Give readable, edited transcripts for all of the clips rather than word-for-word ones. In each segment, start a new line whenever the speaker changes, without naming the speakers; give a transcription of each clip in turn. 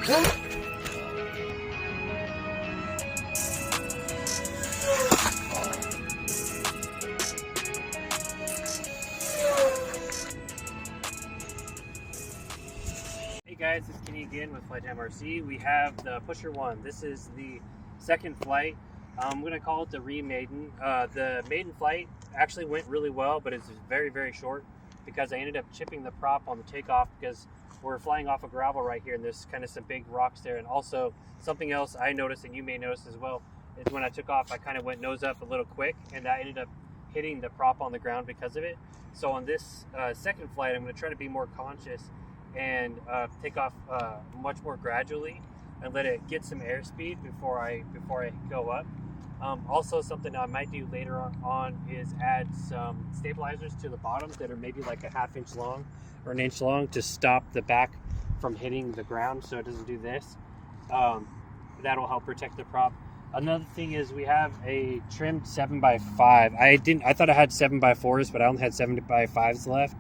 Hey guys, it's Kenny again with Flight MRC. We have the Pusher 1. This is the second flight. I'm going to call it the maiden. The maiden flight actually went really well, but it's very, very short because I ended up chipping the prop on the takeoff because we're flying off of gravel right here and there's kind of some big rocks there. And also something else I noticed, and you may notice as well, is when I took off I kind of went nose up a little quick and that ended up hitting the prop on the ground because of it. So on this second flight I'm going to try to be more conscious and take off much more gradually and let it get some airspeed before I go up. Also, something I might do later on is add some stabilizers to the bottoms that are maybe like a ½ inch long or an inch long to stop the back from hitting the ground so it doesn't do this. That'll help protect the prop. Another thing is we have a trimmed 7x5. I thought I had 7x4s, but I only had 7x5s left.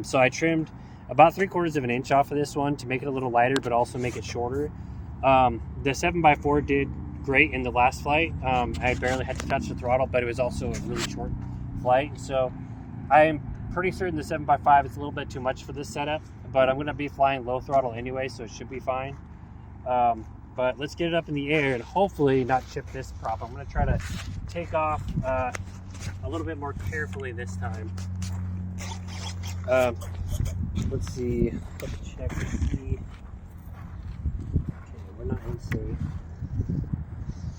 So I trimmed about 3/4 of an inch off of this one to make it a little lighter, but also make it shorter. The 7x4 did great in the last flight. I barely had to touch the throttle, but it was also a really short flight. So I'm pretty certain the 7x5 is a little bit too much for this setup, but I'm going to be flying low throttle anyway, so it should be fine. But let's get it up in the air and hopefully not chip this prop. I'm going to try to take off a little bit more carefully this time. Let's see. Let's check to see. Okay, we're not in safe.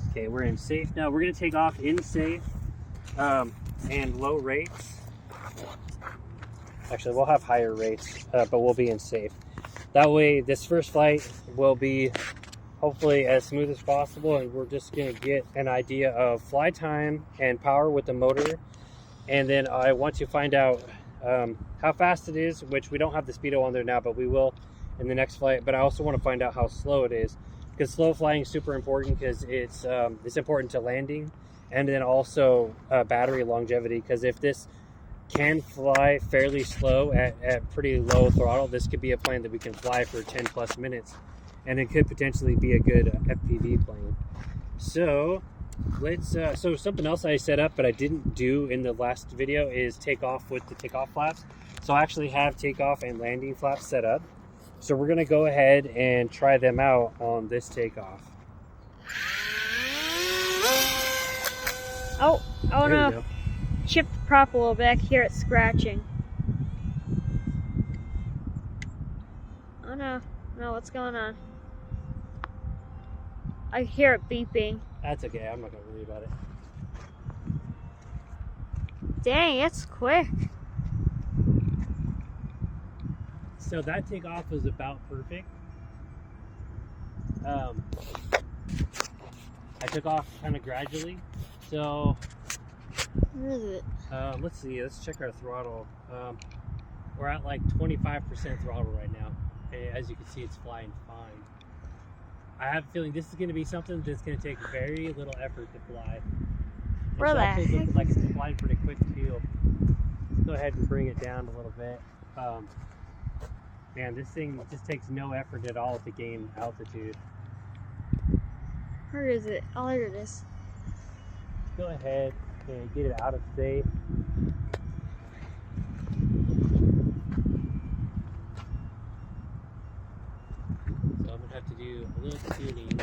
Okay, we're in safe now. We're going to take off in safe and low rates. Actually, we'll have higher rates, but we'll be in safe. That way, this first flight will be hopefully as smooth as possible, and we're just going to get an idea of fly time and power with the motor. And then I want to find out how fast it is, which we don't have the speedo on there now, but we will in the next flight. But I also want to find out how slow it is, because slow flying is super important because it's important to landing, and then also battery longevity, because if this can fly fairly slow at pretty low throttle, this could be a plane that we can fly for 10 plus minutes, and it could potentially be a good FPV plane. So let's so something else I set up but I didn't do in the last video is take off with the takeoff flaps. So I actually have takeoff and landing flaps set up, so we're going to go ahead and try them out on this takeoff.
Oh no, chipped the prop a little bit. I can hear it scratching. Oh no, what's going on? I hear it beeping.
That's okay, I'm not going to worry about it.
Dang, it's quick.
So that takeoff was about perfect. I took off kind of gradually. So
Where is it?
let's see, let's check our throttle. We're at like 25% throttle right now. As you can see, it's flying fine. I have a feeling this is going to be something that's going to take very little effort to fly. It's actually looking like it's flying pretty quick too. Let's go ahead and bring it down a little bit. Man, this thing just takes no effort at all to gain altitude.
Where is it? Oh, there it is.
Go ahead and get it out of safe. So I'm going to have to do a little tuning.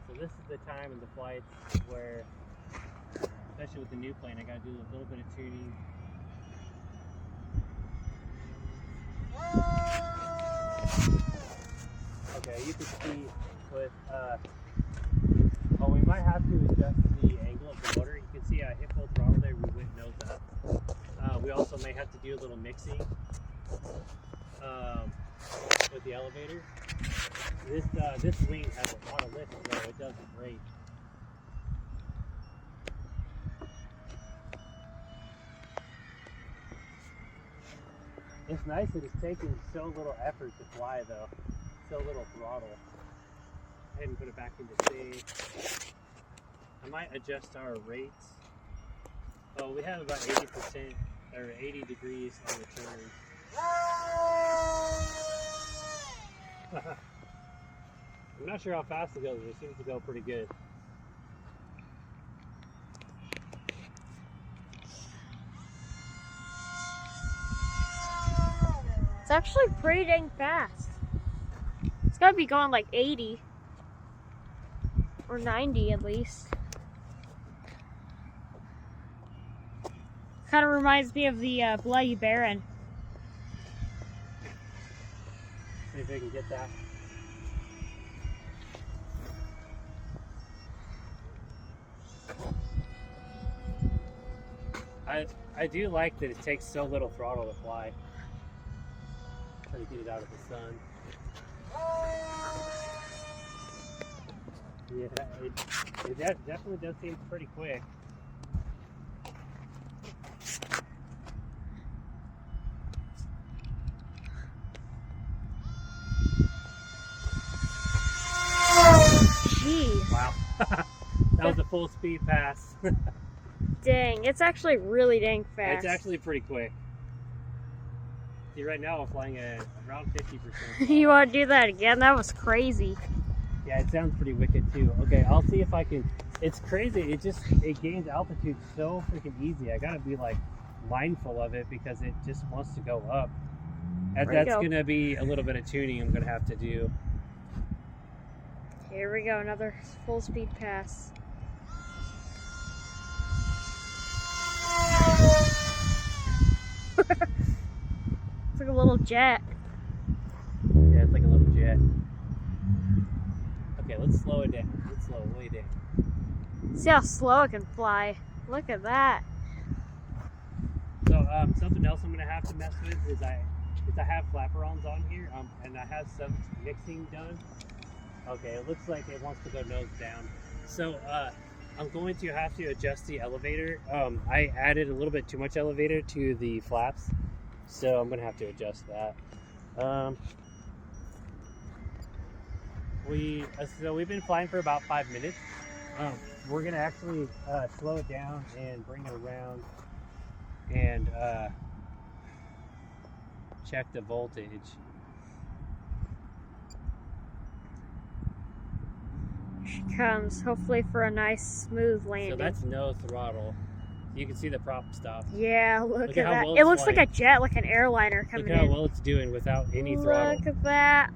So this is the time in the flights where, especially with the new plane, I got to do a little bit of tuning. Okay, you can see with, we might have to adjust the angle of the motor. You can see I hit full throttle there, we went nose up. We also may have to do a little mixing with the elevator. This wing has a lot of lift, so it does great. It's nice that it's taking so little effort to fly though, so little throttle. Go ahead and put it back into safe. I might adjust our rates. Oh, we have about 80% or 80 degrees on the turn. I'm not sure how fast it goes, but it seems to go pretty good.
It's actually pretty dang fast. It's gotta be going like 80 or 90 at least. Kind of reminds me of the Bloody Baron.
See if I can get that. I do like that it takes so little throttle to fly. Try to get it out of the sun. Yeah, it definitely does seem pretty quick.
Jeez.
Wow. That was a full speed pass.
Dang, it's actually really dang fast.
It's actually pretty quick. See, right now I'm flying at around 50%.
You want to do that again? That was crazy.
Yeah, it sounds pretty wicked too. Okay, I'll see if I can. It's crazy. It gains altitude so freaking easy. I gotta be like mindful of it because it just wants to go up. And that's gonna be a little bit of tuning I'm gonna have to do.
Here we go, another full speed pass. It's like a little jet.
Yeah, it's like a little jet. Okay, let's slow it down. Let's slow it way down.
See how slow it can fly. Look at that.
So something else I'm gonna have to mess with is I have flaperons on here, and I have some mixing done. Okay, it looks like it wants to go nose down. So I'm going to have to adjust the elevator. I added a little bit too much elevator to the flaps, so I'm gonna have to adjust that. So we've been flying for about 5 minutes. We're gonna actually slow it down and bring it around and check the voltage.
She comes, hopefully for a nice smooth landing.
So that's no throttle. You can see the prop stop.
Yeah, look at
how
that.
well
It
it's
looks
flying.
like a jet, like an airliner coming
Look how
in.
well it's doing without any throttle.
Look at that.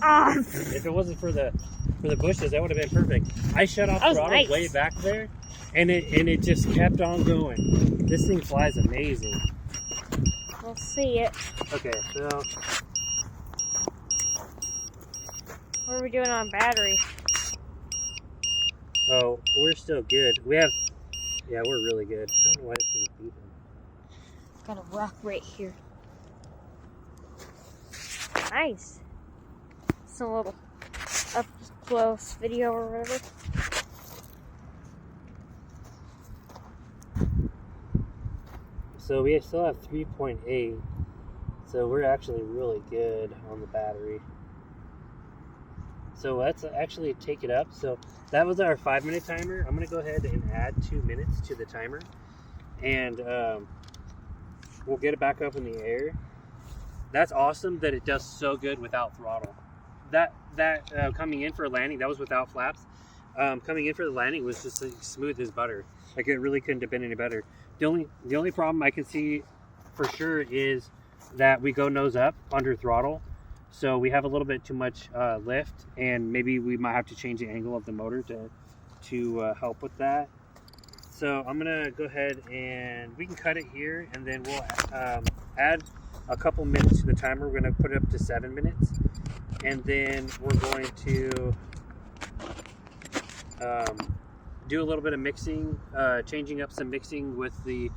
Oh.
If it wasn't for the bushes, that would have been perfect. I shut off
That was
throttle
nice.
way back there, and it just kept on going. This thing flies amazing.
We'll see it.
Okay, so
What are we doing on battery?
oh, we're still good. Yeah, we're really good. I don't know why this thing's beeping.
Got a rock right here. Nice. Some little up close video or whatever.
So we still have 3.8. So we're actually really good on the battery. So let's actually take it up. So that was our 5-minute timer. I'm gonna go ahead and add 2 minutes to the timer, and we'll get it back up in the air. That's awesome that it does so good without throttle. That coming in for a landing, that was without flaps. Coming in for the landing was just like smooth as butter. Like it really couldn't have been any better. The only problem I can see for sure is that we go nose up under throttle. So we have a little bit too much lift, and maybe we might have to change the angle of the motor to help with that. So I'm gonna go ahead and we can cut it here, and then we'll add a couple minutes to the timer. We're gonna put it up to 7 minutes, and then we're going to do a little bit of mixing, changing up some mixing with the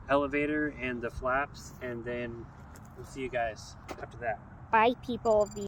elevator and the flaps, and then we'll see you guys after that.
Bye, people of the